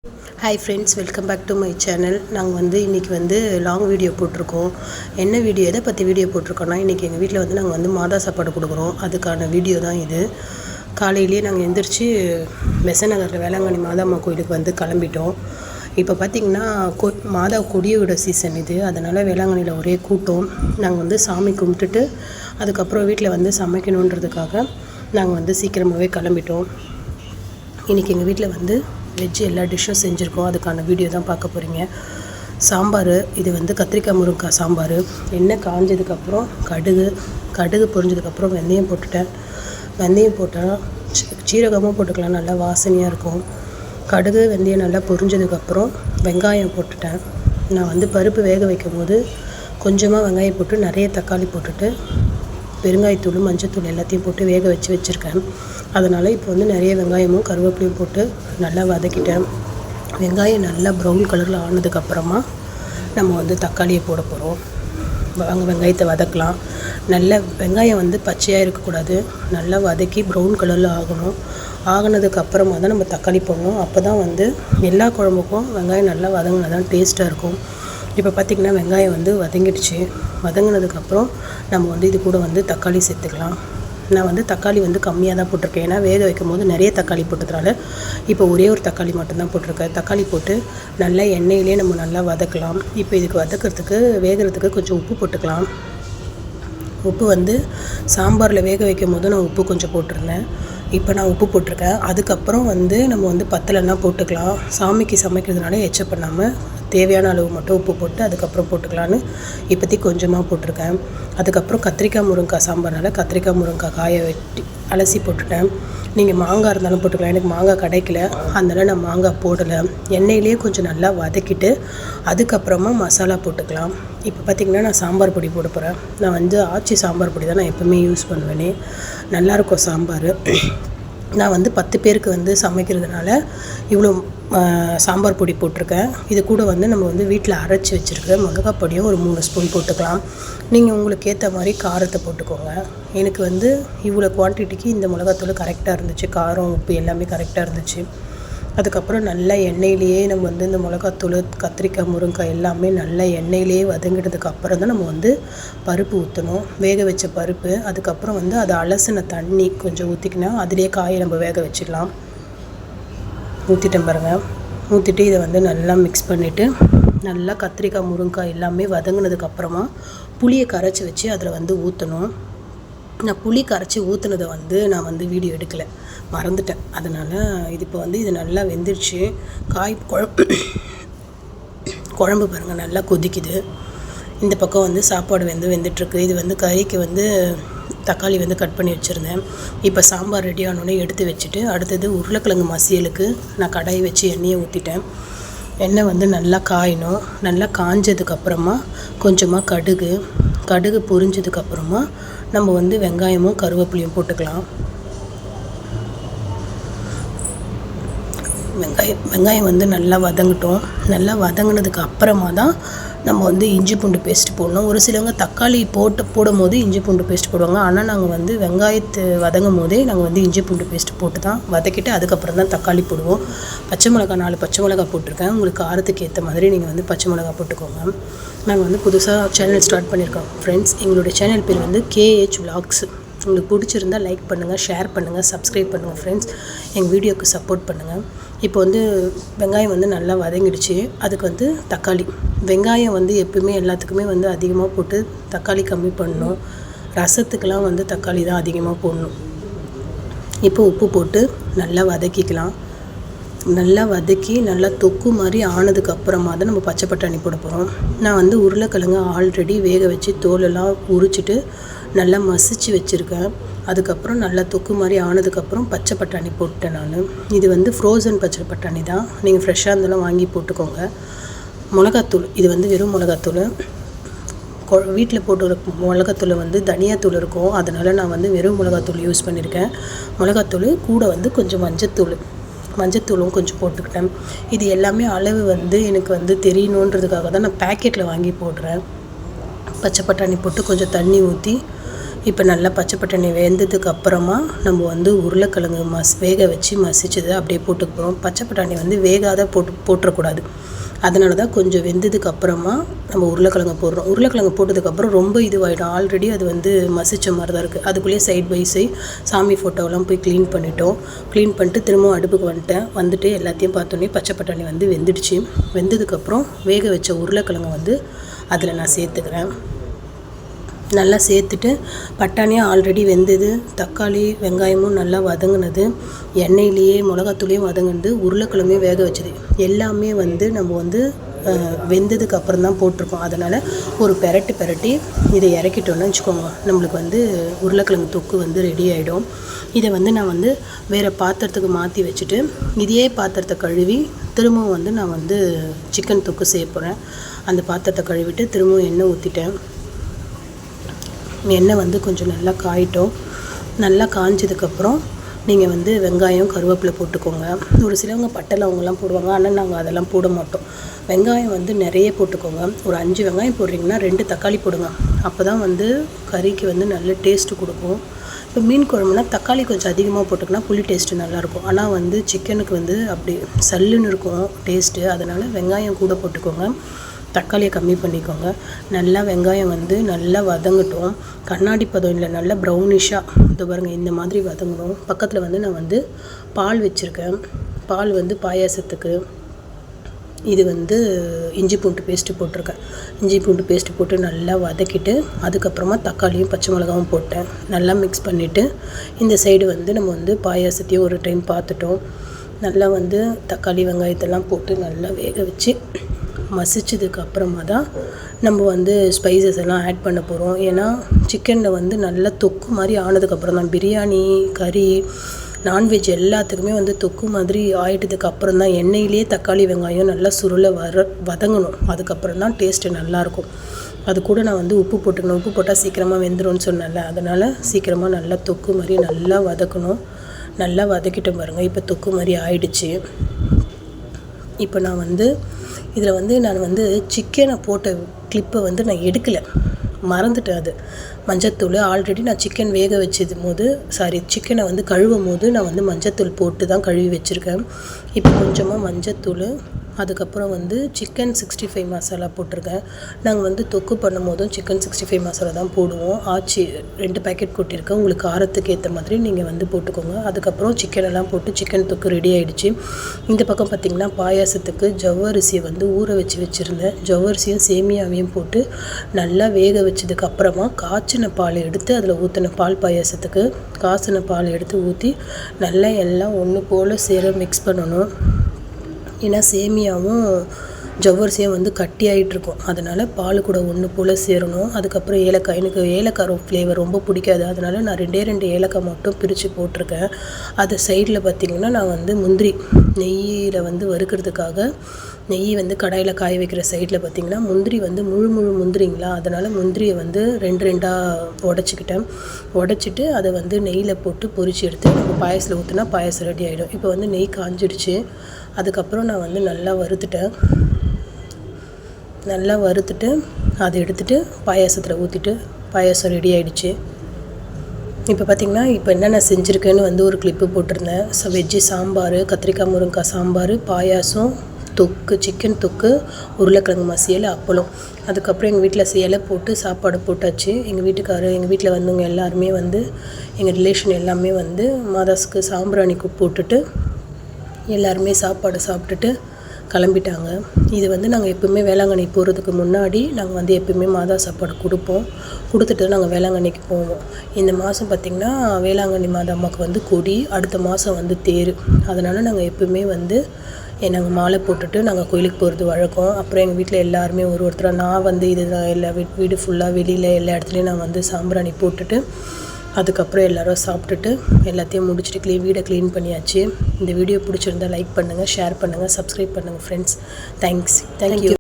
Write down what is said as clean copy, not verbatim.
Hi friends, welcome back to my channel. நாங்கள் வந்து இன்றைக்கி வந்து லாங் வீடியோ போட்டிருக்கோம். என்ன வீடியோ, எதை பற்றி வீடியோ போட்டிருக்கோன்னா, இன்றைக்கி எங்கள் வீட்டில் வந்து நாங்கள் வந்து மாதா சாப்பாடு கொடுக்குறோம். அதுக்கான வீடியோ தான் இது. காலையிலேயே நாங்கள் எந்திரிச்சு பெசநகரில் வேளாங்கண்ணி மாதாம்மா கோயிலுக்கு வந்து கிளம்பிட்டோம். இப்போ பார்த்திங்கன்னா மாதா கொடியை விட சீசன் இது. அதனால் வேளாங்கண்ணியில் ஒரே கூட்டம். நாங்கள் வந்து சாமி கும்பிட்டுட்டு அதுக்கப்புறம் வீட்டில் வந்து சமைக்கணுன்றதுக்காக நாங்கள் வந்து சீக்கிரமாகவே கிளம்பிட்டோம். இன்றைக்கி எங்கள் வீட்டில் வந்து வெஜ்ஜு எல்லா டிஷ்ஷும் செஞ்சுருக்கோம். அதுக்கான வீடியோ தான் பார்க்க போகிறீங்க. சாம்பார், இது வந்து கத்திரிக்காய் முருங்கைக்காய் சாம்பார். எண்ணெய் காஞ்சதுக்கப்புறம் கடுகு பொரிஞ்சதுக்கப்புறம் வெந்தயம் போட்டுட்டேன். வெந்தயம் போட்டால் சீரகமும் போட்டுக்கலாம், நல்லா வாசனையாக இருக்கும். கடுகு வெந்தயம் நல்லா பொரிஞ்சதுக்கப்புறம் வெங்காயம் போட்டுட்டேன். நான் வந்து பருப்பு வேக வைக்கும் போது கொஞ்சமாக வெங்காயம் போட்டு நிறைய தக்காளி போட்டுட்டு பெருங்காயத்தூள் மஞ்சத்தூள் எல்லாத்தையும் போட்டு வேக வச்சுருக்கேன். அதனால் இப்போ வந்து நிறைய வெங்காயமும் கருவேப்பிலையும் போட்டு நல்லா வதக்கிட்டேன். வெங்காயம் நல்லா ப்ரௌன் கலரில் ஆனதுக்கப்புறமா நம்ம வந்து தக்காளியை போட போகிறோம். வெங்காயத்தை வதக்கலாம். நல்ல வெங்காயம் வந்து பச்சையாக இருக்கக்கூடாது, நல்லா வதக்கி ப்ரௌன் கலரில் ஆகினதுக்கப்புறமா தான் நம்ம தக்காளி போடணும். அப்போ தான் வந்து எல்லா குழம்புக்கும் வெங்காயம் நல்லா வதங்கினா தான் டேஸ்ட்டாக இருக்கும். இப்போ பார்த்திங்கன்னா வெங்காயம் வந்து வதங்கிடுச்சு. வதங்கினதுக்கப்புறம் நம்ம வந்து இது கூட வந்து தக்காளி சேர்த்துக்கலாம். நான் வந்து தக்காளி வந்து கம்மியாக தான் போட்டிருக்கேன், ஏன்னா வேக வைக்கும் போது நிறைய தக்காளி போட்டதுனால இப்போ ஒரே ஒரு தக்காளி மட்டும்தான் போட்டிருக்கேன். தக்காளி போட்டு நல்லா எண்ணெயிலே நம்ம நல்லா வதக்கலாம். இப்போ இதுக்கு வேகிறதுக்கு கொஞ்சம் உப்பு போட்டுக்கலாம். உப்பு வந்து சாம்பாரில் வேக வைக்கும் போது நான் உப்பு கொஞ்சம் போட்டிருந்தேன். இப்போ நான் உப்பு போட்டிருக்கேன். அதுக்கப்புறம் வந்து நம்ம வந்து பத்தலைன்னா போட்டுக்கலாம். சாமிக்கு சமைக்கிறதுனால எச்ச பண்ணாமல் தேவையான அளவு மட்டும் உப்பு போட்டு அதுக்கப்புறம் போட்டுக்கலான்னு இப்போதைக்கு கொஞ்சமாக போட்டிருக்கேன். அதுக்கப்புறம் கத்திரிக்காய் முருங்கைக்காய் சாம்பார்னால கத்திரிக்காய் முருங்கைக்காய் காய வெட்டி அலசி போட்டுட்டேன். நீங்கள் மாங்காய் இருந்தாலும் போட்டுக்கலாம். எனக்கு மாங்காய் கிடைக்கல, அதனால் நான் மாங்காய் போடலை. எண்ணெயிலேயே கொஞ்சம் நல்லா வதக்கிட்டு அதுக்கப்புறமா மசாலா போட்டுக்கலாம். இப்போ பார்த்திங்கன்னா நான் சாம்பார் பொடி போட போகிறேன். நான் வந்து ஆச்சி சாம்பார் பொடி தான் நான் எப்போவுமே யூஸ் பண்ணுவேனே. நல்லாயிருக்கும் சாம்பார். நான் வந்து 10 பேருக்கு வந்து சமைக்கிறதுனால இவ்வளோ சாம்பார் பொடி போட்டிருக்கேன். இது கூட வந்து நம்ம வந்து வீட்டில் அரைச்சி வச்சுருக்க மிளகாய் பொடியும் ஒரு 3 ஸ்பூன் போட்டுக்கலாம். நீங்கள் உங்களுக்கு ஏற்ற மாதிரி காரத்தை போட்டுக்கோங்க. எனக்கு வந்து இவ்வளோ குவான்டிட்டிக்கு இந்த மிளகாத்தூள் கரெக்டாக இருந்துச்சு. காரம் உப்பு எல்லாமே கரெக்டாக இருந்துச்சு. அதுக்கப்புறம் நல்லா எண்ணெயிலேயே நம்ம வந்து இந்த மிளகாத்தூள் கத்திரிக்காய் முருங்கைக்காய் எல்லாமே நல்லா எண்ணெயிலேயே வதங்கிட்டதுக்கு அப்புறம் தான் நம்ம வந்து பருப்பு ஊற்றணும். வேக வச்ச பருப்பு, அதுக்கப்புறம் வந்து அதை அலசின தண்ணி கொஞ்சம் ஊற்றிக்கினா அதிலே காயை நம்ம வேக வச்சிடலாம். ஊற்றிட்டேன் பாருங்கள். ஊற்றிட்டு இதை வந்து நல்லா மிக்ஸ் பண்ணிவிட்டு நல்லா கத்திரிக்காய் முருங்கைக்காய் எல்லாமே வதங்கினதுக்கப்புறமா புளியை கரைச்சி வச்சு அதில் வந்து ஊற்றணும். நான் புளி கரைச்சி ஊற்றுனதை வந்து நான் வந்து வீடியோ எடுக்கலை, மறந்துட்டேன். அதனால் இப்போ வந்து இது நல்லா வெந்துருச்சு. குழம்பு பாருங்கள் நல்லா கொதிக்குது. இந்த பக்கம் வந்து சாப்பாடு வெந்துட்டுருக்கு. இது வந்து கறிக்கு வந்து தக்காளி வந்து கட் பண்ணி வச்சுருந்தேன். இப்போ சாம்பார் ரெடி ஆனோடனே எடுத்து வச்சுட்டு அடுத்தது உருளைக்கிழங்கு மசியலுக்கு நான் கடாயை வச்சு எண்ணெயை ஊற்றிட்டேன். எண்ணெய் வந்து நல்லா காயணும். நல்லா காஞ்சதுக்கப்புறமா கொஞ்சமாக கடுகு பொரிஞ்சதுக்கப்புறமா நம்ம வந்து வெங்காயமும் கருவேப்பிலையும் போட்டுக்கலாம். வெங்காயம் வந்து நல்லா வதங்கட்டும். நல்லா வதங்கினதுக்கு அப்புறமா தான் நம்ம வந்து இஞ்சி பூண்டு பேஸ்ட் போடணும். ஒரு சிலவங்க தக்காளி போடும் போது இஞ்சி பூண்டு பேஸ்ட் போடுவாங்க. ஆனால் நாங்கள் வந்து வெங்காயத்தை வதங்கும் போதே நாங்கள் வந்து இஞ்சி பூண்டு பேஸ்ட் போட்டு தான் வதக்கிட்டு அதுக்கப்புறம் தான் தக்காளி போடுவோம். 4 பச்சை மிளகா போட்டிருக்கேன். உங்களுக்கு காரத்துக்கு ஏற்ற மாதிரி நீங்கள் வந்து பச்சை மிளகா போட்டுக்கோங்க. நாங்கள் வந்து புதுசாக சேனல் ஸ்டார்ட் பண்ணியிருக்கோம் ஃப்ரெண்ட்ஸ். எங்களுடைய சேனல் பேர் வந்து KH Vlogs. உங்களுக்கு பிடிச்சிருந்தால் லைக் பண்ணுங்கள், ஷேர் பண்ணுங்கள், சப்ஸ்கிரைப் பண்ணுங்கள் ஃப்ரெண்ட்ஸ். எங்கள் வீடியோவுக்கு சப்போர்ட் பண்ணுங்கள். இப்போ வந்து வெங்காயம் வந்து நல்லா வதங்கிடுச்சு. அதுக்கு வந்து வெங்காயம் வந்து எப்பவுமே எல்லாத்துக்குமே வந்து அதிகமாக போட்டு தக்காளி கம்மி பண்ணணும். ரசத்துக்கெலாம் வந்து தக்காளி தான் அதிகமாக போடணும். இப்போ உப்பு போட்டு நல்லா வதக்கிக்கலாம். நல்லா வதக்கி நல்லா தொக்கு மாதிரி ஆனதுக்கப்புறமா தான் நம்ம பச்சை பட்டாணி போட போகிறோம். நான் வந்து உருளைக்கிழங்கு ஆல்ரெடி வேக வச்சு தோலெல்லாம் உரிச்சிட்டு நல்லா மசிச்சு வச்சுருக்கேன். அதுக்கப்புறம் நல்லா தொக்கு மாதிரி ஆனதுக்கப்புறம் பச்சை பட்டாணி போட்டேன் நான். இது வந்து ஃப்ரோசன் பச்சை பட்டாணி தான், நீங்கள் ஃப்ரெஷ்ஷாக இருந்தாலும் வாங்கி போட்டுக்கோங்க. மிளகாத்தூள், இது வந்து வெறும் மிளகாத்தூள். வீட்டில் போட்டு மிளகாத்தூள் வந்து தனியாத்தூள் இருக்கும், அதனால் நான் வந்து வெறும் மிளகாத்தூள் யூஸ் பண்ணியிருக்கேன். மிளகாத்தூள் கூட வந்து கொஞ்சம் மஞ்சத்தூளும் கொஞ்சம் போட்டுக்கிட்டேன். இது எல்லாமே அளவு வந்து எனக்கு வந்து தெரியணுன்றதுக்காக தான் நான் பேக்கெட்டில் வாங்கி போடுறேன். பச்சை பட்டாணி போட்டு கொஞ்சம் தண்ணி ஊற்றி இப்போ நல்லா பச்சை பட்டாணி வெந்ததுக்கு அப்புறமா நம்ம வந்து உருளைக்கிழங்கு வேக வச்சு மசிச்சதை அப்படியே போட்டுக்க போகிறோம். பச்சை பட்டாணி வந்து வேகாத போட்டுறக்கூடாது. அதனால தான் கொஞ்சம் வெந்ததுக்கு அப்புறமா நம்ம உருளைக்கிழங்கு போடுறோம். உருளைக்கிழங்கு போட்டதுக்கப்புறம் ரொம்ப இதுவாகிடும். ஆல்ரெடி அது வந்து மசிச்ச மாதிரி தான் இருக்குது. அதுக்குள்ளேயே சைட் பை சைட் சாமி ஃபோட்டோவெல்லாம் போய் க்ளீன் பண்ணிட்டோம். க்ளீன் பண்ணிட்டு திரும்பவும் அடுப்புக்கு வந்துட்டு எல்லாத்தையும் பார்த்தோன்னே பச்சை பட்டாணி வந்து வெந்துடுச்சு. வெந்ததுக்கப்புறம் வேக வச்ச உருளைக்கிழங்கு வந்து அதில் நான் சேர்த்துக்கிறேன். நல்லா சேர்த்துட்டு பட்டாணியாக ஆல்ரெடி வெந்தது, தக்காளி வெங்காயமும் நல்லா வதங்கினது, எண்ணெயிலேயே மிளகாத்தூளையும் வதங்கினது, உருளைக்கிழமையும் வேக வச்சது எல்லாமே வந்து நம்ம வந்து வெந்ததுக்கு அப்புறம் தான் போட்டிருக்கோம். அதனால் ஒரு பெரட்டி இதை இறக்கிட்டோன்னு வச்சுக்கோங்க, நம்மளுக்கு வந்து உருளைக்கிழங்கு தொக்கு வந்து ரெடி ஆகிடும். இதை வந்து நான் வந்து வேறு பாத்திரத்துக்கு மாற்றி வச்சுட்டு இதே பாத்திரத்தை கழுவி திரும்பவும் வந்து நான் வந்து சிக்கன் தொக்கு செய்ய போகிறேன். அந்த பாத்திரத்தை கழுவிட்டு திரும்பவும் எண்ணெய் ஊற்றிட்டேன். எண்ணெய் வந்து கொஞ்சம் நல்லா காயிட்டோம். நல்லா காய்ஞ்சதுக்கப்புறம் நீங்கள் வந்து வெங்காயம் கருவேப்பிலை போட்டுக்கோங்க. ஒரு சிலவங்க பட்டை லவங்கெல்லாம் போடுவாங்க, ஆனால் நாங்கள் அதெல்லாம் போட மாட்டோம். வெங்காயம் வந்து நிறைய போட்டுக்கோங்க. ஒரு 5 வெங்காயம் போடுறீங்கன்னா 2 தக்காளி போடுங்க. அப்போ தான் வந்து கறிக்கு வந்து நல்ல டேஸ்ட்டு கொடுக்கும். இப்போ மீன் குழம்புனா தக்காளி கொஞ்சம் அதிகமாக போட்டுக்கினா புளி டேஸ்ட்டு நல்லாயிருக்கும். ஆனால் வந்து சிக்கனுக்கு வந்து அப்படி சல்லுன்னு இருக்கும் டேஸ்ட்டு. அதனால் வெங்காயம் கூட போட்டுக்கோங்க, தக்காளியை கம்மி பண்ணிக்கோங்க. நல்லா வெங்காயம் வந்து நல்லா வதங்கட்டும். கண்ணாடி பதம் இல்லை, நல்லா ப்ரௌனிஷாக இது பாருங்கள், இந்த மாதிரி வதங்கணும். பக்கத்தில் வந்து நான் வந்து பால் வச்சுருக்கேன். பால் வந்து பாயாசத்துக்கு. இது வந்து இஞ்சி பூண்டு பேஸ்ட்டு போட்டிருக்கேன். இஞ்சி பூண்டு பேஸ்ட்டு போட்டு நல்லா வதக்கிட்டு அதுக்கப்புறமா தக்காளியும் பச்சை மிளகாவும் போட்டேன். நல்லா மிக்ஸ் பண்ணிவிட்டு இந்த சைடு வந்து நம்ம வந்து பாயாசத்தையும் ஒரு டைம் பார்த்துட்டோம். நல்லா வந்து தக்காளி வெங்காயத்தெல்லாம் போட்டு நல்லா வேக வச்சு மசிச்சதுக்கு அப்புறமா தான் நம்ம வந்து ஸ்பைசஸ் எல்லாம் ஆட் பண்ண போகிறோம். ஏன்னா சிக்கனில் வந்து நல்லா தொக்கு மாதிரி ஆனதுக்கப்புறம் தான் பிரியாணி, கறி, நான்வெஜ் எல்லாத்துக்குமே வந்து தொக்கு மாதிரி ஆயிட்டதுக்கு அப்புறம் தான் எண்ணெயிலேயே தக்காளி வெங்காயம் நல்லா சுருளை வதங்கணும். அதுக்கப்புறம் தான் டேஸ்ட்டு நல்லாயிருக்கும். அது கூட நான் வந்து உப்பு போட்டுக்கணும். உப்பு போட்டால் சீக்கிரமாக வெந்துடும்னு சொன்னேன்ல, அதனால் சீக்கிரமாக நல்லா தொக்கு மாதிரி நல்லா வதக்கணும். நல்லா வதக்கிட்டு பாருங்கள், இப்போ தொக்கு மாதிரி ஆயிடுச்சு. இப்போ நான் வந்து இதில் வந்து நான் வந்து சிக்கனை போட்ட கிளிப்பை வந்து நான் எடுக்கலை, மறந்துட்டேன். அது மஞ்சத்தூள் ஆல்ரெடி நான் சிக்கன் வேக சிக்கனை வந்து கழுவும் போது நான் வந்து மஞ்சத்தூள் போட்டு தான் கழுவி வச்சுருக்கேன். இப்போ கொஞ்சமாக மஞ்சத்தூள், அதுக்கப்புறம் வந்து சிக்கன் 65 மசாலா போட்டிருக்கேன். நாங்கள் வந்து தொக்கு பண்ணும் போதும் சிக்கன் 65 மசாலா தான் போடுவோம். 2 பேக்கெட் கொட்டியிருக்கேன். உங்களுக்கு காரத்துக்கு ஏற்ற மாதிரி நீங்கள் வந்து போட்டுக்கோங்க. அதுக்கப்புறம் சிக்கனெல்லாம் போட்டு சிக்கன் தொக்கு ரெடி ஆகிடுச்சு. இந்த பக்கம் பார்த்திங்கன்னா பாயாசத்துக்கு ஜவ்வரிசியை வந்து ஊற வச்சுருந்தேன். ஜவ்வரிசியும் சேமியாவையும் போட்டு நல்லா வேக வச்சதுக்கு அப்புறமா காய்ச்சின பால் எடுத்து அதில் ஊற்றின பால் பாயாசத்துக்கு காய்ச்சின பால் எடுத்து ஊற்றி நல்லா எல்லாம் ஒன்று போல் சேர மிக்ஸ் பண்ணணும். ஏன்னா சேமியாவும் ஜவ்வரிசியும் வந்து கட்டி ஆகிட்ருக்கும், அதனால் பால் கூட ஒன்று போல் சேரணும். அதுக்கப்புறம் ஏலக்காய், எனக்கு ஏலக்காய் ஃப்ளேவர் ரொம்ப பிடிக்காது, அதனால் நான் 2 ஏலக்காய் மட்டும் பிரித்து போட்டிருக்கேன். அது சைடில் பார்த்திங்கன்னா நான் வந்து முந்திரி நெய்யில் வந்து வறுக்கிறதுக்காக நெய் வந்து கடாயில் காய வைக்கிற சைடில் பார்த்திங்கன்னா முந்திரி வந்து முழு முந்திரிங்களா, அதனால் முந்திரியை வந்து 2 உடச்சிட்டு அதை வந்து நெய்யில் போட்டு பொரிச்சு எடுத்து நம்ம பாயசத்தில் ஊற்றினா பாயசம் ரெடி ஆகிடும். இப்போ வந்து நெய் காஞ்சிடுச்சு. அதுக்கப்புறம் நான் வந்து நல்லா வறுத்துட்டு அதை எடுத்துகிட்டு பாயாசத்தில் ஊற்றிட்டு பாயாசம் ரெடி ஆகிடுச்சு. இப்போ பார்த்திங்கன்னா இப்போ என்னென்ன செஞ்சுருக்கேன்னு வந்து ஒரு கிளிப்பு போட்டிருந்தேன். வெஜ்ஜு சாம்பார், கத்திரிக்காய் முருங்கைக்காய் சாம்பார், பாயாசம், தொக்கு, சிக்கன் தொக்கு, உருளைக்கிழங்கு மசியல், அப்பளம். அதுக்கப்புறம் எங்கள் வீட்டில் இலை போட்டு சாப்பாடு போட்டாச்சு. எங்கள் வீட்டில் வந்தவங்க எல்லாருமே வந்து எங்கள் ரிலேஷன் எல்லாமே வந்து மாதாஸுக்கு சாம்பிராணி போட்டுட்டு எல்லாருமே சாப்பாடு சாப்பிட்டுட்டு கிளம்பிட்டாங்க. இது வந்து நாங்கள் எப்போவுமே வேளாங்கண்ணி போகிறதுக்கு முன்னாடி நாங்கள் வந்து எப்போயுமே மாதா சாப்பாடு கொடுத்துட்டு நாங்கள் வேளாங்கண்ணிக்கு போவோம். இந்த மாதம் பார்த்திங்கன்னா வேளாங்கண்ணி மாதா அம்மாவுக்கு வந்து கொடி, அடுத்த மாதம் வந்து தேர். அதனால் நாங்கள் எப்போயுமே வந்து நாங்கள் மாலை போட்டுட்டு நாங்கள் கோயிலுக்கு போகிறது வழக்கம். அப்புறம் எங்கள் வீட்டில் எல்லாருமே ஒருத்தராக நான் வந்து இதுதான் எல்லா வீடு ஃபுல்லாக வெளியில் எல்லா இடத்துலையும் நான் வந்து சாம்பிராணி போட்டுட்டு அதுக்கப்புறம் எல்லோரும் சாப்பிட்டுட்டு எல்லாத்தையும் முடிச்சுட்டு வீடை க்ளீன் பண்ணியாச்சு. இந்த வீடியோ பிடிச்சிருந்தால் லைக் பண்ணுங்கள், ஷேர் பண்ணுங்கள், சப்ஸ்கிரைப் பண்ணுங்கள் ஃப்ரெண்ட்ஸ். தேங்க்யூ.